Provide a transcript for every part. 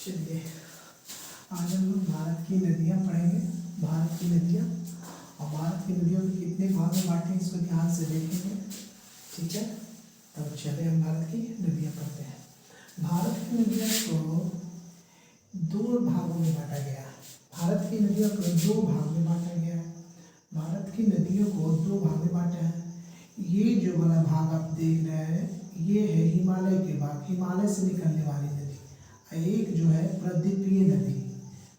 चलिए आज हम लोग भारत की नदियाँ पढ़ेंगे। भारत की नदियाँ और भारत की नदियों को कितने भाग में बांटे इसको ध्यान से देखेंगे। ठीक है, तब चले हम भारत की नदियाँ पढ़ते हैं। भारत की नदियों को दो भागों में बांटा गया है। भारत की नदियों को दो भाग में बांटा गया है। भारत की नदियों को दो भाग में बांटा है। ये जो वाला भाग आप देख रहे हैं ये है हिमालय के भाग, हिमालय से निकलने वाली नदी। एक जो है प्रदीपीय नदी,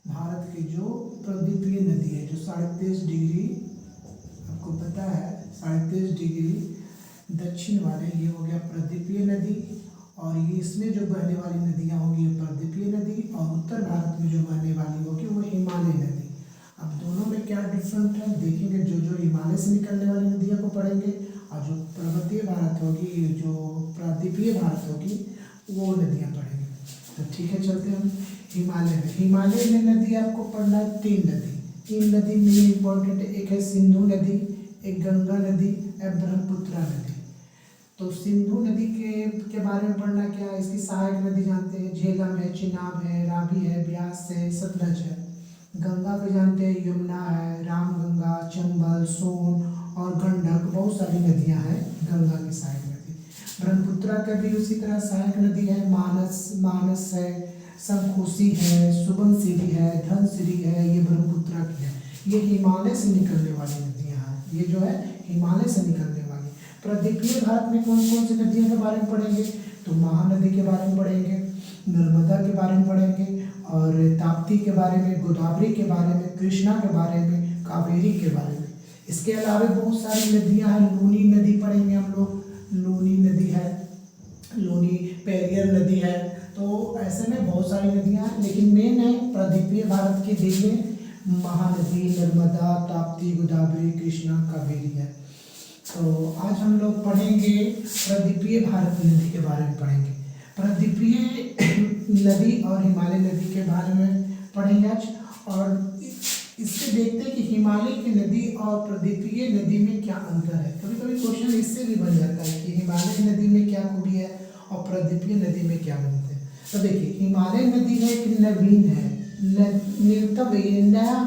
भारत की जो प्रदीपीय नदी है जो 23.5 डिग्री, आपको पता है 23.5 डिग्री दक्षिण वाले, ये हो गया प्रदीपीय नदी। और ये इसमें जो बहने वाली नदियाँ होंगी ये प्रदीपीय नदी, और उत्तर भारत में जो बहने वाली होगी वो हिमालय नदी। अब दोनों में क्या डिफरेंट है देखेंगे। जो हिमालय से निकलने वाली नदियों को पढ़ेंगे और जो पर्वतीय भारत होगी, जो प्रदीपीय भारत होगी, वो नदियाँ पढ़ेंगे। तो ठीक है, चलते हैं हम हिमालय में। हिमालय में नदी आपको पढ़ना है तीन नदी। तीन नदी में इम्पोर्टेंट, एक है सिंधु नदी, एक गंगा नदी, एक ब्रह्मपुत्र नदी। तो सिंधु नदी के बारे में पढ़ना क्या है, इसकी सहायक नदी जानते हैं, झेलम है, चिनाब है, रावी है, ब्यास है, सतलज है। गंगा को जानते हैं, यमुना है, रामगंगा, चंबल, सोन और गंडक, बहुत सारी नदियां हैं गंगा की सहायक नदी। ब्रह्मपुत्र का भी उसी तरह सहायक नदी है, मानस है, शंखोशी है, सुबनसिरी है, धनसिरी है, ये ब्रह्मपुत्र की है। ये हिमालय से निकलने वाली नदियां हैं, ये जो है हिमालय से निकलने वाली। प्रदीपीय भारत में कौन कौन सी नदियों के बारे में पढ़ेंगे, तो महानदी के बारे में पढ़ेंगे, नर्मदा के बारे में पढ़ेंगे, और ताप्ती के बारे में, गोदावरी के बारे में, कृष्णा के बारे में, कावेरी के बारे में। इसके अलावा बहुत सारी नदियां हैं। लूनी नदी पढ़ेंगे हम लोग, लूनी नदी है, लूनी पेरियर नदी है। तो ऐसे में बहुत सारी नदियां हैं, लेकिन मेन है प्रदीपीय भारत की देखिए, महानदी, नर्मदा, ताप्ती, गोदावरी, कृष्णा, कावेरी है। तो आज हम लोग पढ़ेंगे प्रदीपीय भारत की नदी के बारे में पढ़ेंगे। प्रदीपीय नदी और हिमालय नदी के बारे में पढ़ेंगे आज। और इससे देखते हैं कि हिमालय की नदी और प्रदीपीय नदी में क्या अंतर है। कभी कभी क्वेश्चन इससे भी बन जाता है कि हिमालय नदी में क्या खूबी है और प्रदीपीय नदी में क्या बनते हैं। तो देखिए, हिमालय नदी है एक नवीन है, न्यूनतम, ये नया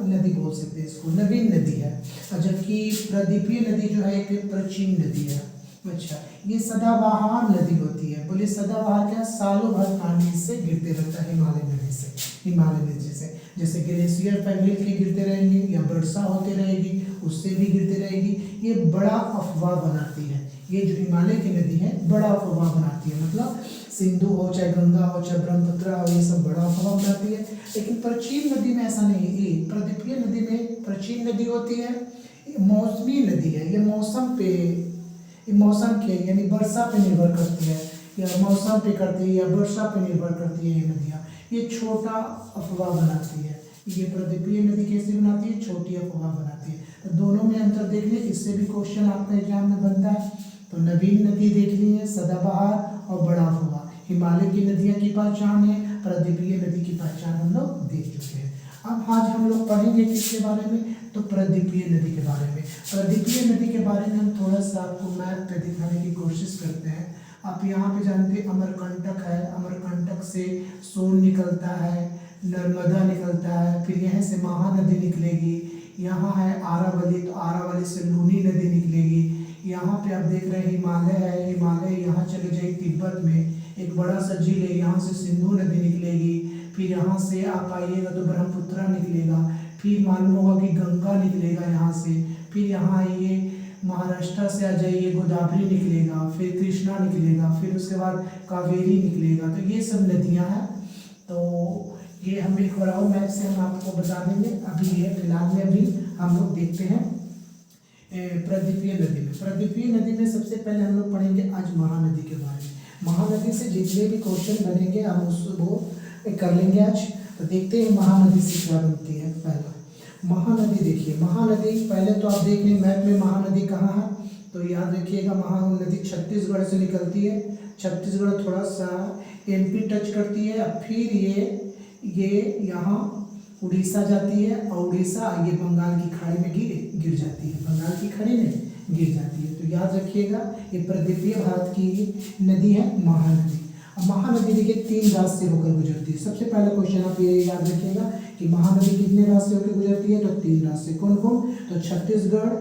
नदी बोल सकते हैं इसको, नवीन नदी है। और जबकि प्रदीपीय नदी जो है एक प्राचीन नदी है। अच्छा, ये सदाबहार नदी होती है। बोलिए सदाबहार क्या, सालों भर पानी इससे गिरते रहता है हिमालय नदी से। हिमालय नदी से जैसे ग्लेशियर पिघल के गिरते रहेंगे या वर्षा होती रहेगी उससे भी गिरती रहेगी। ये बड़ा अफवाह बनाती है, ये जो हिमालय की नदी है बड़ा अफवाह बनाती है। मतलब सिंधु हो, चाहे गंगा हो, चाहे ब्रह्मपुत्र हो, ये सब बड़ा अफवाह बनाती है। लेकिन प्राचीन नदी में ऐसा नहीं है। ये प्रदीपीय नदी में प्राचीन नदी होती है, मौसमी नदी है। ये मौसम के यानी वर्षा पे निर्भर करती है, या मौसम पे करती है, या वर्षा पे निर्भर करती है ये नदियाँ। ये छोटा अफवाह बनाती है। ये प्रदीपीय नदी कैसे बनाती है, छोटी अफवाह बनाती है। तो दोनों में अंतर देख लें, इससे भी क्वेश्चन आपका एग्जाम में बनता है। तो नवीन नदी देख ली है, सदाबहार और बड़ा अफवाह। हिमालय की नदियाँ की पहचान है, प्रदीपीय नदी की पहचान हम लोग देख चुके हैं। अब आज हम लोग पढ़ेंगे किसके बारे में, तो प्रदीपीय नदी के बारे में। प्रदीपीय नदी के बारे में हम थोड़ा सा आपको मैप पे दिखाने की कोशिश करते हैं। आप यहाँ पे जानते हैं अमरकंटक है, अमरकंटक से सोन निकलता है, नर्मदा निकलता है, फिर यहाँ से महानदी निकलेगी। यहाँ है आरावली, तो आरावली से लूनी नदी निकलेगी। यहाँ पे आप देख रहे हैं हिमालय है, हिमालय यहाँ चले जाए तिब्बत में, एक बड़ा सा झील है, यहाँ से सिंधु नदी निकलेगी। फिर यहाँ से आप आइएगा तो ब्रह्मपुत्र निकलेगा। फिर मालूम होगा कि गंगा निकलेगा यहाँ से। फिर यहाँ आइए महाराष्ट्र से आ जाइए, गोदावरी निकलेगा, फिर कृष्णा निकलेगा, फिर उसके बाद कावेरी निकलेगा। तो ये सब नदियाँ हैं। तो ये हम एक बड़ा मैप से हम आपको बता देंगे। अभी ये फिलहाल में अभी हम लोग देखते हैं प्रदीपीय नदी में। प्रदीपीय नदी में सबसे पहले हम लोग पढ़ेंगे आज महानदी के बारे में। महानदी से जितने भी क्वेश्चन बनेंगे हम उसको कर लेंगे आज। तो देखते हैं महानदी से क्या बनती है। पहला महानदी देखिए, महानदी पहले तो आप देख लें मैप में महानदी कहाँ है। तो याद रखिएगा महानदी छत्तीसगढ़ से निकलती है। छत्तीसगढ़ थोड़ा सा एमपी टच करती है, फिर ये यहाँ उड़ीसा जाती है, और उड़ीसा ये बंगाल की खाड़ी में गिर जाती है, बंगाल की खाड़ी में गिर जाती है। तो याद रखिएगा ये प्रदीपीय भारत की नदी है महानदी। महानदी देखिए 3 राज्य से होकर गुजरती है। सबसे पहला क्वेश्चन आप ये याद रखिएगा कि महानदी कितने राज्य से होकर गुजरती है, तो 3 राज्य से। कौन कौन, तो छत्तीसगढ़,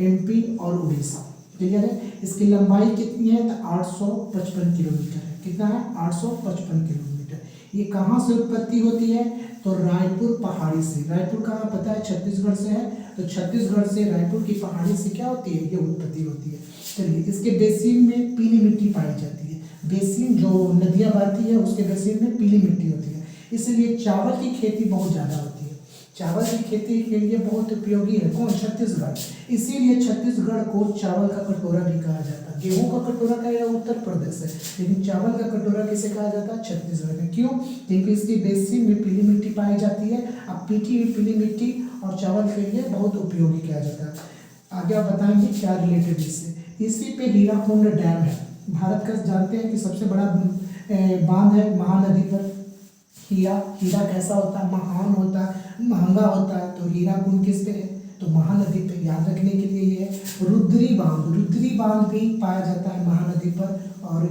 एमपी और उड़ीसा। क्लियर है। इसकी लंबाई कितनी है, तो 855 किलोमीटर है। कितना है, 855 किलोमीटर। ये कहाँ से उत्पत्ति होती है, तो रायपुर पहाड़ी से। रायपुर कहाँ पता है, छत्तीसगढ़ से है, तो छत्तीसगढ़ से रायपुर की पहाड़ी से क्या होती है, ये उत्पत्ति होती है। चलिए, इसके बेसिन में पीली मिट्टी पाई जाती है। बेसिन जो नदियाँ बहती है उसके बेसिन में पीली मिट्टी होती है, इसलिए चावल की खेती बहुत ज़्यादा होती है। चावल की खेती के लिए बहुत उपयोगी है कौन, छत्तीसगढ़। इसीलिए छत्तीसगढ़ को चावल का कटोरा भी कहा जाता है। गेहूं का कटोरा कहेगा उत्तर प्रदेश है, लेकिन चावल का कटोरा किसे कहा जाता है, छत्तीसगढ़ में। क्यों, क्योंकि इसकी बेसिन में पीली मिट्टी पाई जाती है। अब पीली मिट्टी और चावल के लिए बहुत उपयोगी किया जाता है। आगे आप बताएंगे क्या रिलेटेड इससे। इसी पे हीराकुंड डैम है। भारत का जानते हैं कि सबसे बड़ा बांध है महानदी पर। हीरा कैसा होता है, महान होता है, महंगा होता है। तो हीराकुंड किस पे है, तो महानदी पे। याद रखने के लिए ये है। रुद्री बांध भी पाया जाता है महानदी पर। और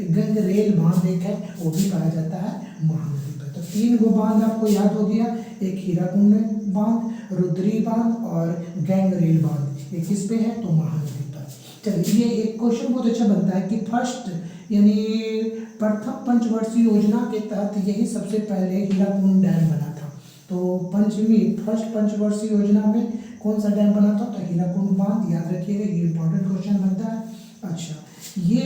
गंगरेल बांध एक है, वो भी पाया जाता है महानदी पर। तो 3 गो बांध आपको याद हो गया, एक हीराकुंड बांध, रुद्री बांध और गंगरेल बांध। ये किस पे है, तो महानदी पर। चलिए, ये एक क्वेश्चन बहुत अच्छा बनता है कि फर्स्ट यानी प्रथम पंचवर्षीय योजना के तहत यही सबसे पहले हीराकुंड डैम बना था। तो फर्स्ट पंचवर्षीय योजना में कौन सा डैम बना था, तो हीराकुंड बांध। याद रखिएगा, ये इंपॉर्टेंट क्वेश्चन बनता है। अच्छा, ये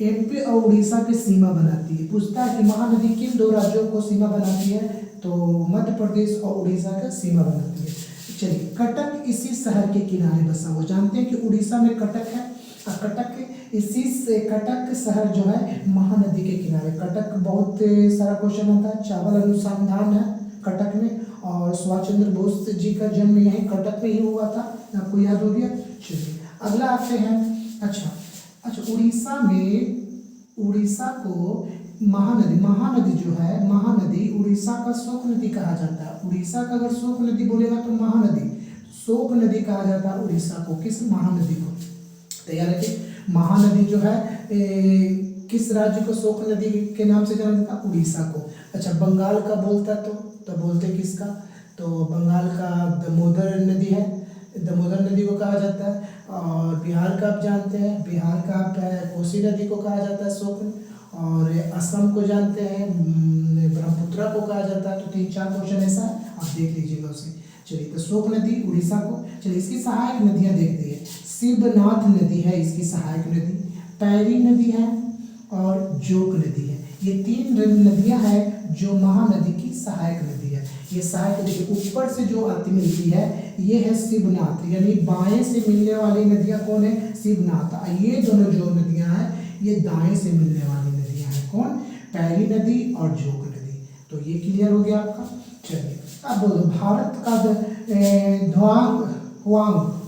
एमपी और उड़ीसा की सीमा बनाती है। पूछता है कि महानदी किन 2 राज्यों को सीमा बनाती है, तो मध्य प्रदेश और उड़ीसा का सीमा बनाती है। चलिए, कटक इसी शहर के किनारे बसा हुआ। जानते हैं कि उड़ीसा में कटक है। कटक शहर जो है महानदी के किनारे। कटक बहुत सारा क्वेश्चन आता है। चावल अनुसंधान है कटक में, और सुभाष चंद्र बोस जी का जन्म यही कटक में ही हुआ था। आपको याद हो गया। चलिए, अगला आते हैं। अच्छा, उड़ीसा को महानदी जो है, महानदी उड़ीसा का शोक नदी कहा जाता है। उड़ीसा का अगर शोक नदी बोलेगा तो महानदी, शोक नदी कहा जाता है उड़ीसा को। किस, महानदी को। तैयार रखिए, महानदी जो है किस राज्य को शोक नदी के नाम से जाना जाता है, उड़ीसा को। अच्छा, बंगाल का बोलता तो बोलते किसका, तो बंगाल का दामोदर नदी है, दामोदर नदी को कहा जाता है। और बिहार का आप जानते हैं, बिहार का कोसी नदी को कहा जाता है शोक। और असम को जानते हैं, ब्रह्मपुत्रा को कहा जाता है। तो 3-4 क्वेश्चन ऐसा है, आप देख लीजिएगा उसे। चलिए, तो शोक नदी उड़ीसा को। चलिए, इसकी सहायक नदियाँ देखते हैं। शिवनाथ नदी है इसकी सहायक नदी, पैरी नदी है और जोक नदी है। ये 3 नदियां हैं जो महानदी की सहायक नदी है। ये सहायक नदी ऊपर से जो आती मिलती है, ये है शिवनाथ, यानी बाएं से मिलने वाली नदियां कौन है, शिवनाथ। ये दोनों जो नदियां हैं, ये दाएं से मिलने वाली नदियां हैं। कौन, पैरी नदी और जोक नदी। तो ये क्लियर हो गया आपका। चलिए, अब बोलो, भारत का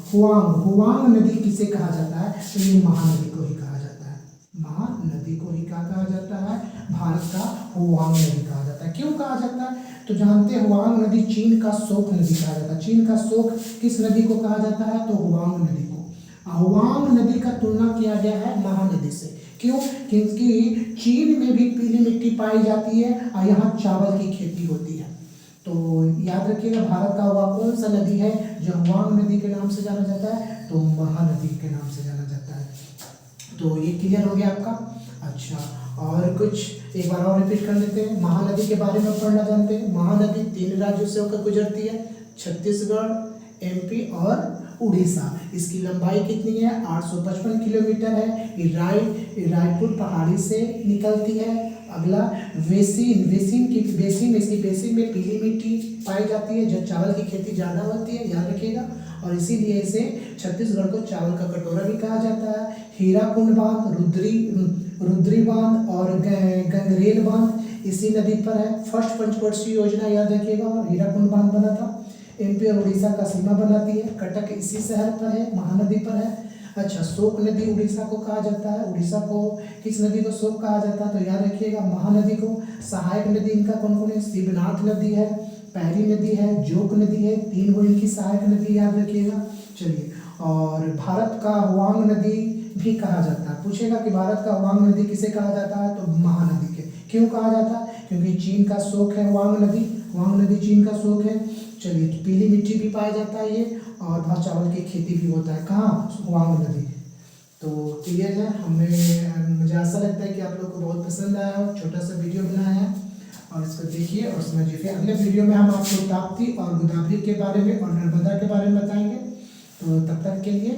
हुआंग नदी किसे कहा जाता है, तो ये महानदी को ही कहा जाता है। महानदी को ही क्या कहा जाता है, भारत का हुआंग नदी कहा जाता है। क्यों कहा जाता है, तो जानते हैं हुआंग नदी चीन का शोक नदी कहा जाता है। चीन का शोक किस नदी को कहा जाता है, तो हुआंग नदी को। हुआंग नदी का तुलना किया गया है महानदी से। क्यों, क्योंकि चीन में भी पीली मिट्टी पाई जाती है और यहाँ चावल की खेती होती है। तो याद रखिएगा, भारत का वह कौन सा नदी है जो हुआंग नदी के नाम से जाना जाता है, तो महानदी के नाम से जाना जाता है। तो ये क्लियर हो गया आपका। अच्छा, और कुछ एक बार और रिपीट कर लेते हैं। महानदी के बारे में पढ़ना जानते हैं। महानदी 3 राज्यों से होकर गुजरती है, छत्तीसगढ़, एमपी और उड़ीसा। इसकी लंबाई कितनी है, 855 किलोमीटर है। ये रायपुर पहाड़ी से निकलती है। अगला बेसिन इसकी बेसिन में पीली मिट्टी पाई जाती है, जो चावल की खेती ज़्यादा होती है, याद रखिएगा। और इसीलिए इसे छत्तीसगढ़ को चावल का कटोरा भी कहा जाता है। हीराकुंड बांध, रुद्री बांध और गंगरेल बांध इसी नदी पर है। फर्स्ट पंचवर्षीय योजना याद रखिएगा, और हीराकुंड बांध बना था। एमपी और उड़ीसा का सीमा बनाती है। कटक इसी शहर पर है, महानदी पर है। अच्छा, शोक नदी उड़ीसा को कहा जाता है। उड़ीसा को किस नदी को शोक कहा जाता है, तो याद रखिएगा महानदी को। सहायक नदी इनका कौन कौन है, शिवनाथ नदी है, पैरी नदी है, जोक नदी है। 3 गो इनकी सहायक नदी याद रखिएगा। चलिए, और भारत का हुआंग नदी भी कहा जाता है। पूछेगा कि भारत का वांग नदी किसे कहा जाता है, तो महानदी के। क्यों कहा जाता है, क्योंकि चीन का शोक है वांग नदी चीन का शोक है। चलिए, पीली मिट्टी भी पाया जाता है ये, और वहाँ चावल की खेती भी होता है, कहाँ, वांग नदी। तो क्लियर है, मुझे आशा लगता है कि आप लोग को बहुत पसंद आया हो, छोटा सा वीडियो बनाया है, और इसको देखिए और समझिए। फिर अगले वीडियो में हम आपको ताप्ती और गोदावरी के बारे में और नर्मदा के बारे में बताएंगे। तो तब तक के लिए